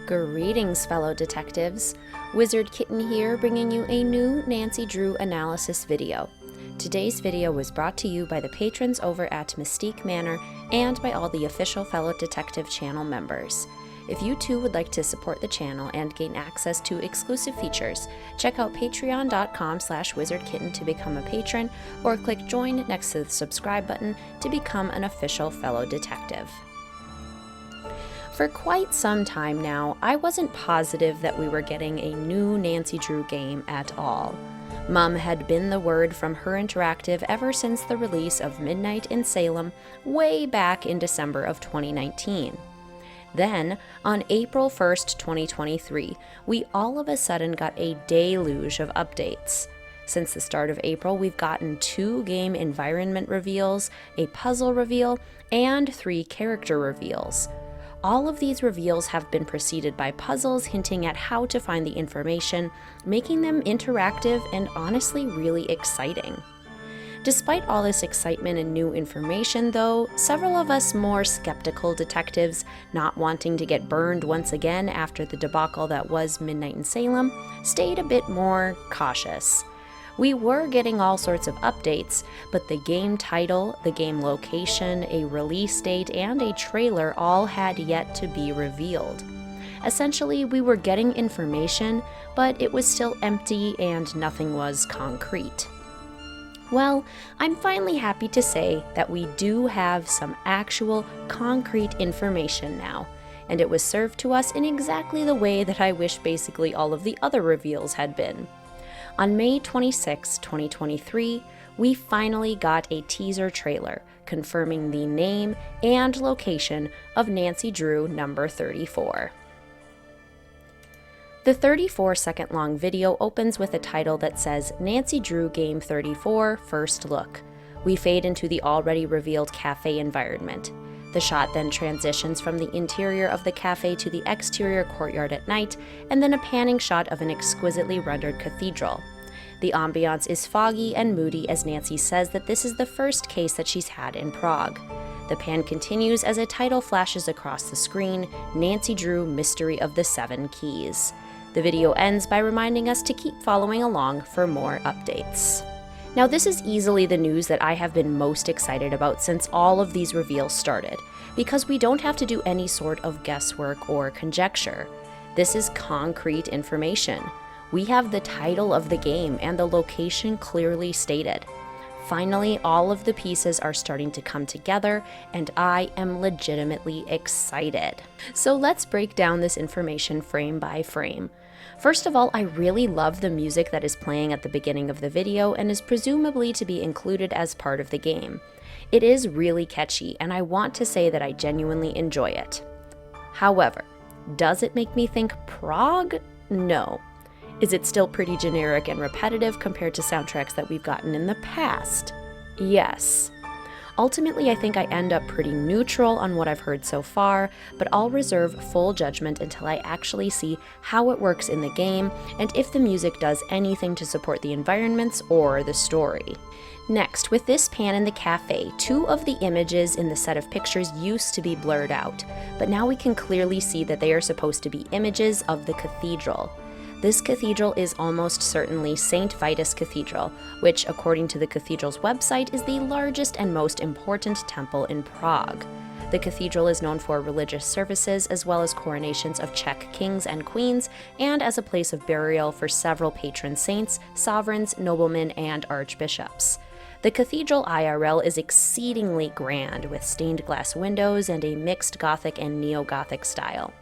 Greetings, fellow detectives. Wizard Kitten here, bringing you a new Nancy Drew analysis video. Today's video was brought to you by the patrons over at Mystique Manor and by all the official Fellow Detective channel members. If you too would like to support the channel and gain access to exclusive features, check out patreon.com/wizardkitten to become a patron, or click join next to the subscribe button to become an official fellow detective. For quite some time now, I wasn't positive that we were getting a new Nancy Drew game at all. Mum had been the word from HerInteractive ever since the release of Midnight in Salem way back in December of 2019. Then, on April 1st, 2023, we all of a sudden got a deluge of updates. Since the start of April, we've gotten 2 game environment reveals, a puzzle reveal, and 3 character reveals. All of these reveals have been preceded by puzzles hinting at how to find the information, making them interactive and honestly really exciting. Despite all this excitement and new information, though, several of us more skeptical detectives, not wanting to get burned once again after the debacle that was Midnight in Salem, stayed a bit more cautious. We were getting all sorts of updates, but the game title, the game location, a release date, and a trailer all had yet to be revealed. Essentially, we were getting information, but it was still empty and nothing was concrete. Well, I'm finally happy to say that we do have some actual concrete information now, and it was served to us in exactly the way that I wish basically all of the other reveals had been. On May 26, 2023, we finally got a teaser trailer confirming the name and location of Nancy Drew number 34. The 34-second long video opens with a title that says Nancy Drew Game 34 First Look. We fade into the already revealed cafe environment. The shot then transitions from the interior of the cafe to the exterior courtyard at night, and then a panning shot of an exquisitely rendered cathedral. The ambiance is foggy and moody as Nancy says that this is the first case that she's had in Prague. The pan continues as a title flashes across the screen, Nancy Drew Mystery of the Seven Keys. The video ends by reminding us to keep following along for more updates. Now, this is easily the news that I have been most excited about since all of these reveals started, because we don't have to do any sort of guesswork or conjecture. This is concrete information. We have the title of the game and the location clearly stated. Finally, all of the pieces are starting to come together, and I am legitimately excited. So let's break down this information frame by frame. First of all, I really love the music that is playing at the beginning of the video and is presumably to be included as part of the game. It is really catchy, and I want to say that I genuinely enjoy it. However, does it make me think Prague? No. Is it still pretty generic and repetitive compared to soundtracks that we've gotten in the past? Yes. Ultimately, I think I end up pretty neutral on what I've heard so far, but I'll reserve full judgment until I actually see how it works in the game and if the music does anything to support the environments or the story. Next, with this pan in the cafe, 2 of the images in the set of pictures used to be blurred out, but now we can clearly see that they are supposed to be images of the cathedral. This cathedral is almost certainly St. Vitus Cathedral, which, according to the cathedral's website, is the largest and most important temple in Prague. The cathedral is known for religious services as well as coronations of Czech kings and queens, and as a place of burial for several patron saints, sovereigns, noblemen, and archbishops. The cathedral IRL is exceedingly grand, with stained glass windows and a mixed Gothic and Neo-Gothic style.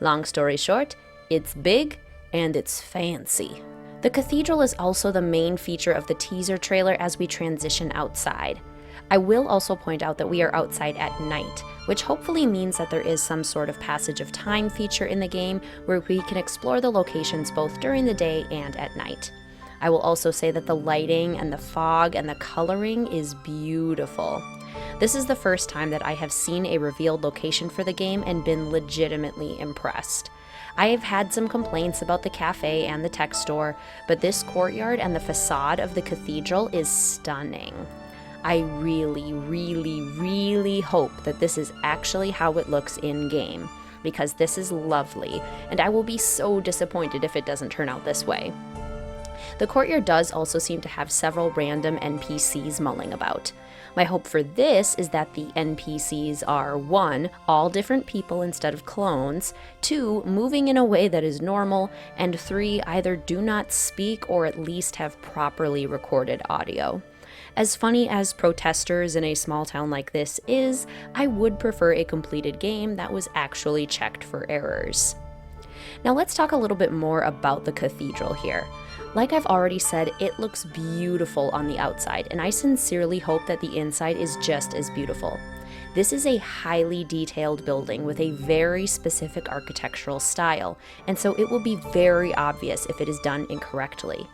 Long story short, it's big, and it's fancy. The cathedral is also the main feature of the teaser trailer as we transition outside. I will also point out that we are outside at night, which hopefully means that there is some sort of passage of time feature in the game where we can explore the locations both during the day and at night. I will also say that the lighting and the fog and the coloring is beautiful. This is the first time that I have seen a revealed location for the game and been legitimately impressed. I have had some complaints about the cafe and the tech store, but this courtyard and the facade of the cathedral is stunning. I really hope that this is actually how it looks in-game. because this is lovely, and I will be so disappointed if it doesn't turn out this way. The courtyard does also seem to have several random NPCs mulling about. My hope for this is that the NPCs are 1. All different people instead of clones, 2. Moving in a way that is normal, and 3. Either do not speak or at least have properly recorded audio. As funny as protesters in a small town like this is, I would prefer a completed game that was actually checked for errors. Now let's talk a little bit more about the cathedral here. Like I've already said, it looks beautiful on the outside, and I sincerely hope that the inside is just as beautiful. This is a highly detailed building with a very specific architectural style, and so it will be very obvious if it is done incorrectly.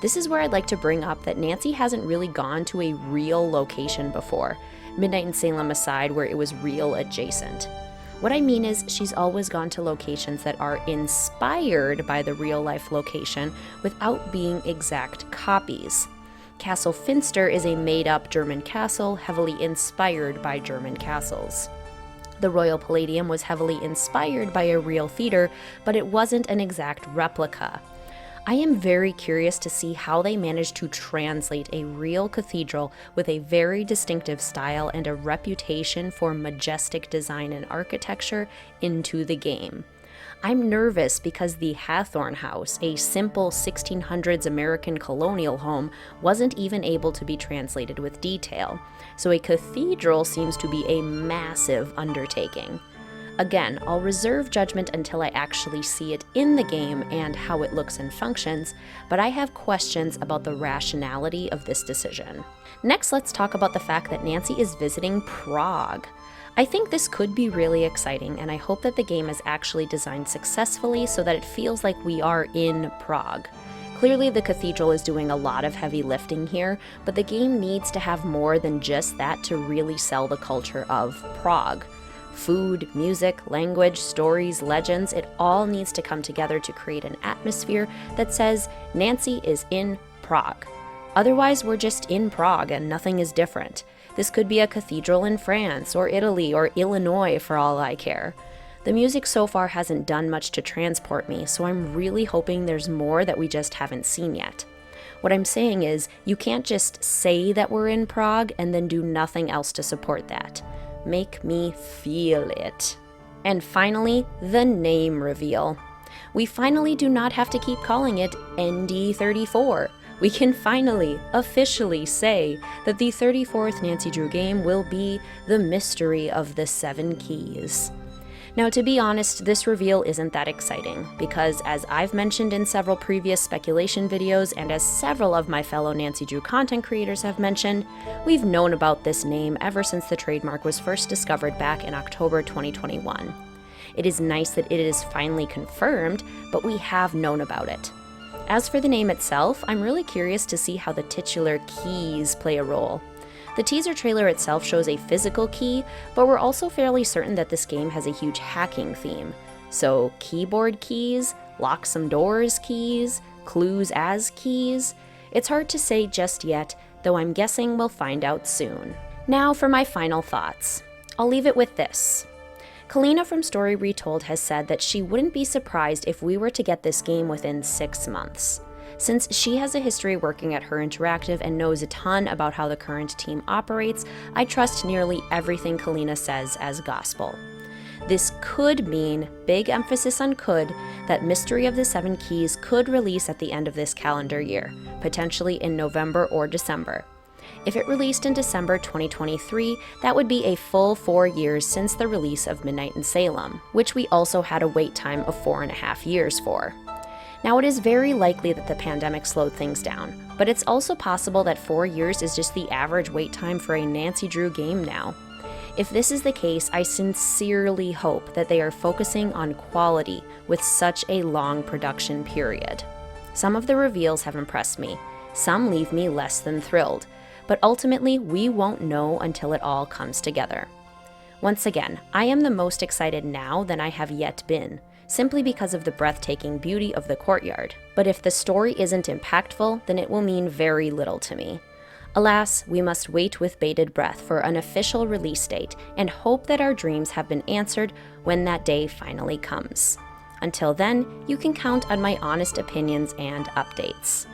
This is where I'd like to bring up that Nancy hasn't really gone to a real location before, Midnight in Salem aside, where it was real adjacent. What I mean is she's always gone to locations that are inspired by the real-life location without being exact copies. Castle Finster is a made-up German castle heavily inspired by German castles. The Royal Palladium was heavily inspired by a real theater, but it wasn't an exact replica. I am very curious to see how they managed to translate a real cathedral with a very distinctive style and a reputation for majestic design and architecture into the game. I'm nervous because the Hathorne House, a simple 1600s American colonial home, wasn't even able to be translated with detail, so a cathedral seems to be a massive undertaking. Again, I'll reserve judgment until I actually see it in the game and how it looks and functions, but I have questions about the rationality of this decision. Next, let's talk about the fact that Nancy is visiting Prague. I think this could be really exciting, and I hope that the game is actually designed successfully so that it feels like we are in Prague. Clearly, the cathedral is doing a lot of heavy lifting here, but the game needs to have more than just that to really sell the culture of Prague. Food, music, language, stories, legends, it all needs to come together to create an atmosphere that says Nancy is in Prague. Otherwise, we're just in Prague and nothing is different. This could be a cathedral in France or Italy or Illinois for all I care. The music so far hasn't done much to transport me, so I'm really hoping there's more that we just haven't seen yet. What I'm saying is, you can't just say that we're in Prague and then do nothing else to support that. Make me feel it. And finally, the name reveal. We finally do not have to keep calling it ND34. We can finally, officially say that the 34th Nancy Drew game will be The Mystery of the Seven Keys. Now, to be honest, this reveal isn't that exciting, because as I've mentioned in several previous speculation videos, and as several of my fellow Nancy Drew content creators have mentioned, we've known about this name ever since the trademark was first discovered back in October 2021. It is nice that it is finally confirmed, but we have known about it. As for the name itself, I'm really curious to see how the titular keys play a role. The teaser trailer itself shows a physical key, but we're also fairly certain that this game has a huge hacking theme. So keyboard keys, lock some doors keys, clues as keys. It's hard to say just yet, though I'm guessing we'll find out soon. Now for my final thoughts. I'll leave it with this. Kalina from Story Retold has said that she wouldn't be surprised if we were to get this game within 6 months. Since she has a history working at HerInteractive and knows a ton about how the current team operates, I trust nearly everything Kalina says as gospel. This could mean, big emphasis on could, that Mystery of the Seven Keys could release at the end of this calendar year, potentially in November or December. If it released in December 2023, that would be a full 4 years since the release of Midnight in Salem, which we also had a wait time of 4.5 years for. Now, it is very likely that the pandemic slowed things down, but it's also possible that 4 years is just the average wait time for a Nancy Drew game now. If this is the case, I sincerely hope that they are focusing on quality with such a long production period. Some of the reveals have impressed me, some leave me less than thrilled, but ultimately we won't know until it all comes together. Once again, I am the most excited now than I have yet been, simply because of the breathtaking beauty of the courtyard. But if the story isn't impactful, then it will mean very little to me. Alas, we must wait with bated breath for an official release date and hope that our dreams have been answered when that day finally comes. Until then, you can count on my honest opinions and updates.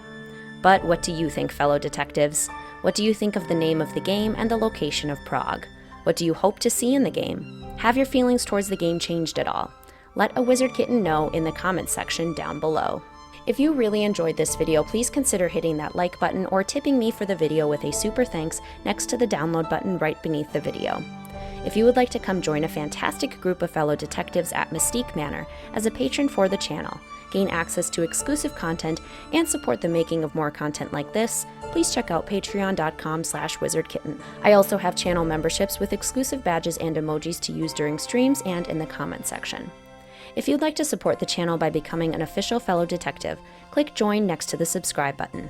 But what do you think, fellow detectives? What do you think of the name of the game and the location of Prague? What do you hope to see in the game? Have your feelings towards the game changed at all? Let a Wizard Kitten know in the comments section down below. If you really enjoyed this video, please consider hitting that like button or tipping me for the video with a super thanks next to the download button right beneath the video. If you would like to come join a fantastic group of fellow detectives at Mystique Manor as a patron for the channel, gain access to exclusive content, and support the making of more content like this, please check out patreon.com/wizardkitten. I also have channel memberships with exclusive badges and emojis to use during streams and in the comment section. If you'd like to support the channel by becoming an official fellow detective, click join next to the subscribe button.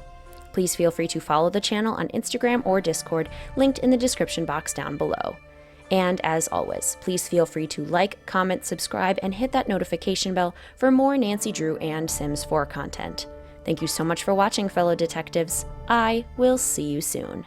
Please feel free to follow the channel on Instagram or Discord, linked in the description box down below. And as always, please feel free to like, comment, subscribe, and hit that notification bell for more Nancy Drew and Sims 4 content. Thank you so much for watching, fellow detectives. I will see you soon.